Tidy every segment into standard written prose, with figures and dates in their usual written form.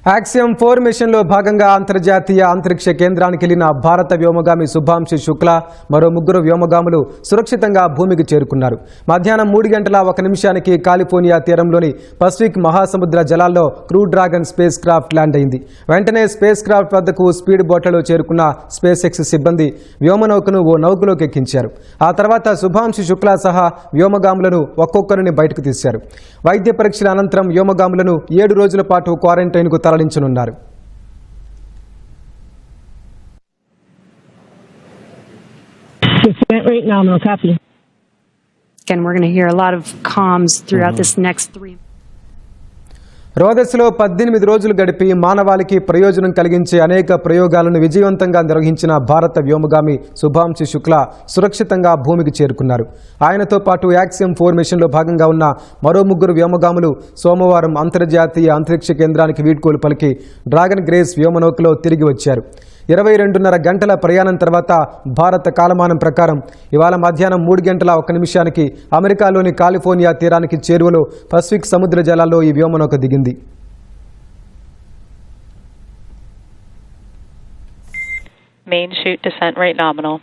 Axiom 4 మిషన్లో భాగంగా అంతర్జాతీయ అంతరిక్ష కేంద్రానికి వెళ్లిన భారత వ్యోమగామి శుభాంశు శుక్లా మరో ముగ్గురు వ్యోమగాములు సురక్షితంగా భూమికి చేరుకున్నారు. మధ్యాహ్నం 3:01 కాలిఫోర్నియా తీరంలోని పసిఫిక్ మహాసముద్ర జలాల్లో crew dragon space craft land అయింది. వెంటనే స్పేస్ క్రాఫ్ట్ వద్దకు స్పీడ్ బోట్లలో చేరుకున్న స్పేస్ ఎక్స్ సిబ్బంది వ్యోమనౌకను ఓ నౌకలోకి ఎక్కించారు. ఆ తర్వాత శుభాంశు శుక్లా సహా వ్యోమగాములను ఒక్కొక్కరిని బయటకు తీశారు. వైద్య పరీక్షల అనంతరం వ్యోమగాములను 7 రోజుల పాటు క్వారంటైన్కు తరలించనున్నారు. Again, we're going to hear a lot of comms throughout this next 3. రోదస్లో 18 రోజులు గడిపి మానవాళికి ప్రయోజనం కలిగించే అనేక ప్రయోగాలను విజయవంతంగా నిర్వహించిన భారత వ్యోమగామి శుభాంశు శుక్లా సురక్షితంగా భూమికి చేరుకున్నారు. ఆయనతో పాటు యాక్సియం 4 మిషన్లో భాగంగా ఉన్న మరో ముగ్గురు వ్యోమగాములు సోమవారం అంతర్జాతీయ అంతరిక్ష కేంద్రానికి వీడ్కోలు పలికి డ్రాగన్ గ్రేస్ వ్యోమనౌకలో తిరిగి వచ్చారు. 22.5 గంటల ప్రయాణం తర్వాత భారత కాలమానం ప్రకారం ఇవాళ మధ్యాహ్నం 3:01 అమెరికాలోని కాలిఫోర్నియా తీరానికి చేరువలో పసిఫిక్ సముద్ర జలాల్లో ఈ వ్యోమనౌక దిగింది. Main chute descent rate nominal.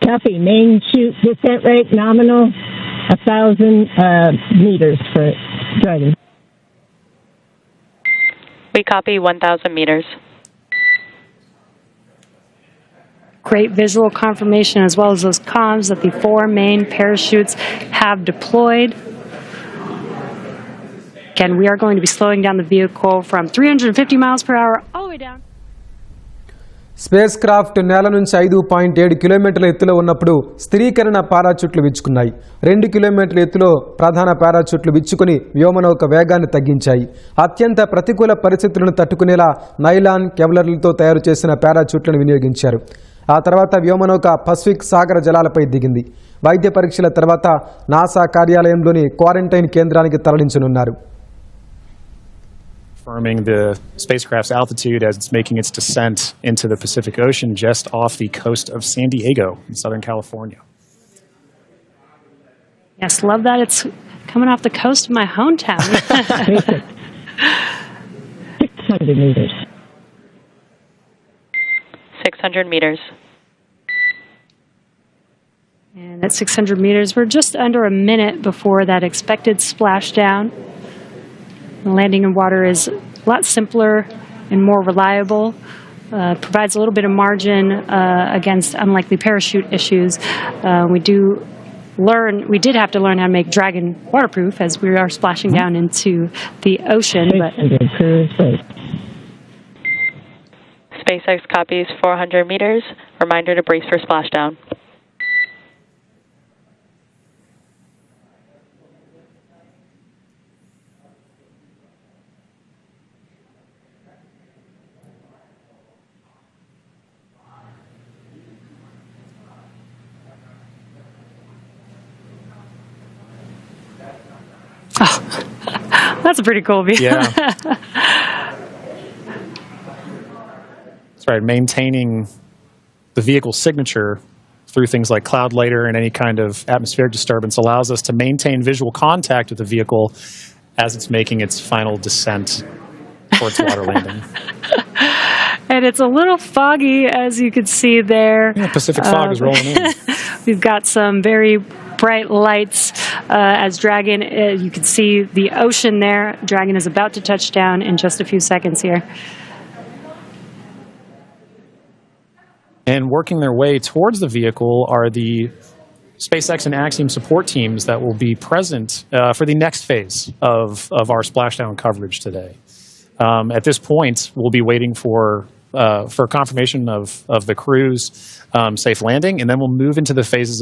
Copy. Main chute descent rate nominal 1,000 meters for Dragon. We copy 1,000 meters. Great visual confirmation as well as those comms that the 4 main parachutes have deployed. Again, we are going to be slowing down the vehicle from 350 miles per hour all the way down. Space craft నేల నుంచి 5.7 కిలోమీటర్ల ఎత్తులో ఉన్నప్పుడు స్థిరీకరణ పారాచూట్లు విచ్చుకున్నాయి. 2 కిలోమీటర్ల ఎత్తులో ప్రధాన పారాచూట్లు విచ్చుకుని వ్యోమనౌక వేగాన్ని తగ్గించాయి. అత్యంత ప్రతికూల పరిస్థితులను తట్టుకునేలా నైలాన్ కెవ్లర్లతో తయారు చేసిన పారాచూట్లను వినియోగించారు. ఆ తర్వాత వ్యోమనౌక పసిఫిక్ సాగర జలాలపై దిగింది. వైద్య పరీక్షల తర్వాత నాసా కార్యాలయంలోని క్వారంటైన్ కేంద్రానికి తరలించనున్నారు. Confirming the spacecraft's altitude as it's making its descent into the Pacific Ocean just off the coast of San Diego in Southern California. Yes, love that it's coming off the coast of my hometown. 600 meters. 600 meters. And at 600 meters, we're just under a minute before that expected splashdown. Landing in water is a lot simpler and more reliable. Provides a little bit of margin against unlikely parachute issues. We did have to learn how to make Dragon waterproof as we are splashing down into the ocean. But SpaceX copies 400 meters. Reminder to brace for splashdown. Oh, that's a pretty cool view. Yeah. That's right. Maintaining the vehicle's signature through things like cloud later and any kind of atmospheric disturbance allows us to maintain visual contact with the vehicle as it's making its final descent towards water landing. And it's a little foggy, as you can see there. Yeah, Pacific fog is rolling in. We've got some very bright lights as Dragon. You can see the ocean there. Dragon is about to touch down in just a few seconds here. And working their way towards the vehicle are the SpaceX and Axiom support teams that will be present for the next phase of our splashdown coverage today. At this point, we'll be waiting for confirmation of the crew's safe landing, and then we'll move into the phases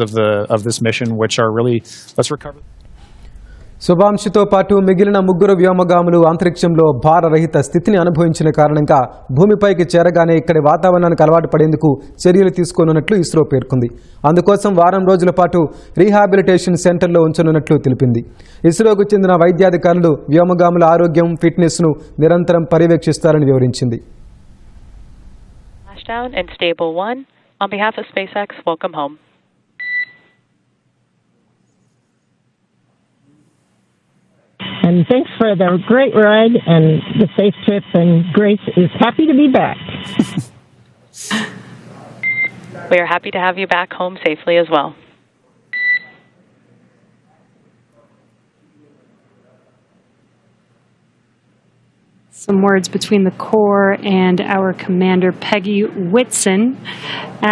of this mission, which are really let's recover. శుభాంశుతో పాటు మిగిలిన ముగ్గురు వ్యోమగాములు అంతరిక్షంలో భారరహిత స్థితిని అనుభవించిన కారణంగా భూమిపైకి చేరగానే ఇక్కడి వాతావరణానికి అలవాటు పడేందుకు చర్యలు తీసుకోనున్నట్లు ఇస్రో పేర్కొంది. అందుకోసం వారం రోజుల పాటు రీహాబిలిటేషన్ సెంటర్లో ఉంచనున్నట్లు తెలిపింది. ఇస్రోకు చెందిన వైద్యాధికారులు వ్యోమగాముల ఆరోగ్యం, ఫిట్నెస్ను నిరంతరం పర్యవేక్షిస్తారని వివరించింది. Splashdown and Stable 1. On behalf of SpaceX, welcome home. And thanks for the great ride and the safe trip. And Grace is happy to be back. We are happy to have you back home safely as well. Some words between the Corps and our commander, Peggy Whitson,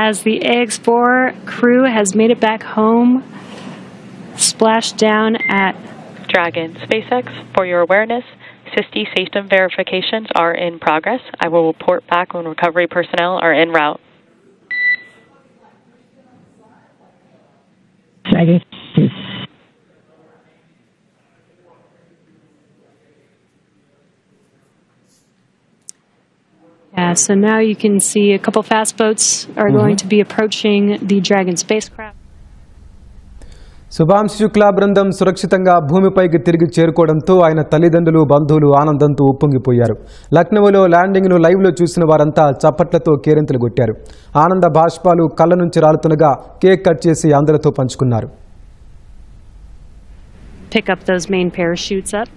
as the AX-4 crew has made it back home, splashed down at Dragon SpaceX, for your awareness, SISTI system verifications are in progress. I will report back when recovery personnel are en route. Dragon. Yeah, so now you can see a couple fast boats are going to be approaching the Dragon spacecraft. Shubhanshu Shukla బృందం సురక్షితంగా భూమిపైకి తిరిగి చేరుకోవడంతో ఆయన తల్లిదండ్రులు బంధువులు ఆనందంతో ఉప్పొంగిపోయారు. లక్నోలో ల్యాండింగ్ను లైవ్లో చూసిన వారంతా చప్పట్లతో కేరింతలు కొట్టారు. ఆనంద బాష్పాలు కళ్ళ నుంచి రాలుతుండగా కేక్ కట్ చేసి అందరితో పంచుకున్నారు. Pick up those main parachutes up.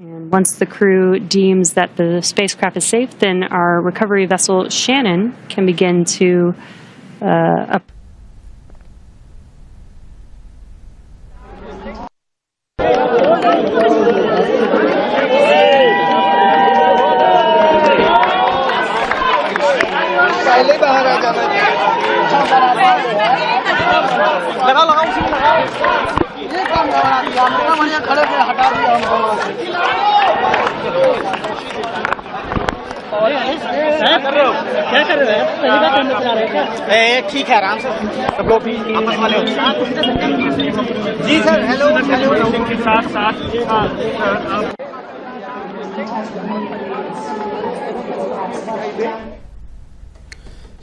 And once the crew deems that the spacecraft is safe, then our recovery vessel Shannon can begin to ठीक है आराम से सब लोग आपस वाले जी सर हेलो के साथ साथ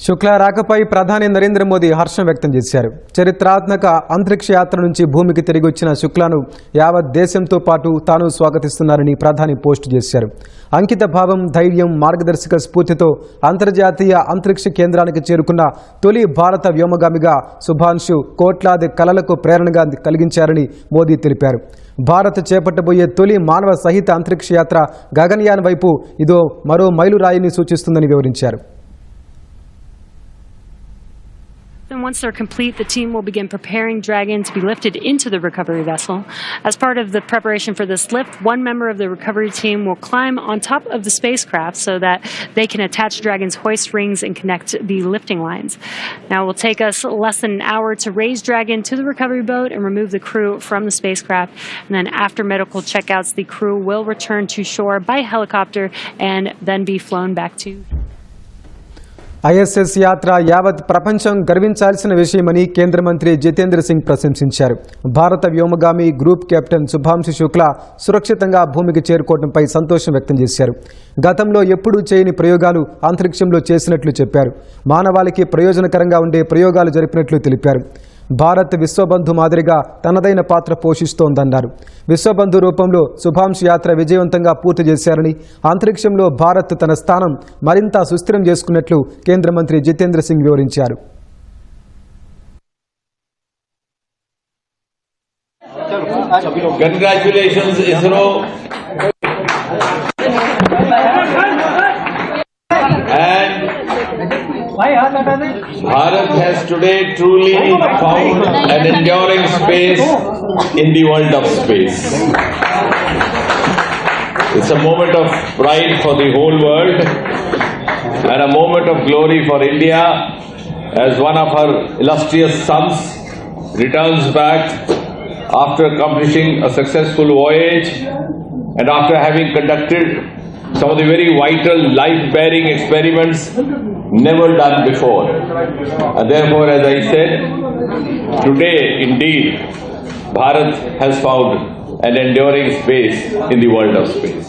శుక్లా రాకపై ప్రధాని నరేంద్ర మోదీ హర్షం వ్యక్తం చేశారు. చరిత్రాత్మక అంతరిక్ష యాత్ర నుంచి భూమికి తిరిగి వచ్చిన శుక్లాను యావత్ దేశంతో పాటు తాను స్వాగతిస్తున్నారని ప్రధాని పోస్టు చేశారు. అంకిత భావం, ధైర్యం, మార్గదర్శక స్ఫూర్తితో అంతర్జాతీయ అంతరిక్ష కేంద్రానికి చేరుకున్న తొలి భారత వ్యోమగామిగా శుభాంశు కోట్లాది కలలకు ప్రేరణగా కలిగించారని మోదీ తెలిపారు. భారత్ చేపట్టబోయే తొలి మానవ సహిత అంతరిక్ష యాత్ర గగన్యాన్ వైపు ఇదో మరో మైలురాయిని సూచిస్తుందని వివరించారు. Then once they're complete, the team will begin preparing Dragon to be lifted into the recovery vessel. As part of the preparation for this lift, one member of the recovery team will climb on top of the spacecraft so that they can attach Dragon's hoist rings and connect the lifting lines. Now it will take us less than an hour to raise Dragon to the recovery boat and remove the crew from the spacecraft. And then after medical checkouts, the crew will return to shore by helicopter and then be flown back to ISS యాత్ర యావత్ ప్రపంచం గర్వించాల్సిన విషయమని కేంద్ర మంత్రి జితేంద్ర సింగ్ ప్రశంసించారు. భారత వ్యోమగామి group captain Shubhanshu Shukla సురక్షితంగా భూమికి చేరుకోవడంపై సంతోషం వ్యక్తం చేశారు. గతంలో ఎప్పుడూ చేయని ప్రయోగాలు అంతరిక్షంలో చేసినట్లు చెప్పారు. మానవాళికి ప్రయోజనకరంగా ఉండే ప్రయోగాలు జరిపినట్లు తెలిపారు. భారత్ విశ్వబంధు మాదిరిగా తనదైన పాత్ర పోషిస్తోందన్నారు. విశ్వబంధు రూపంలో శుభాంశు యాత్ర విజయవంతంగా పూర్తి చేశారని, అంతరిక్షంలో భారత్ తన స్థానం మరింత సుస్థిరం చేసుకున్నట్లు కేంద్ర మంత్రి జితేంద్ర సింగ్ వివరించారు. Congratulations, ISRO. And Bharat has today truly found an enduring space in the world of space. It's a moment of pride for the whole world and a moment of glory for India as one of her illustrious sons returns back after accomplishing a successful voyage and after having conducted some of the very vital life-bearing experiments never done before. And therefore, as I said, today indeed Bharat has found an enduring space in the world of space.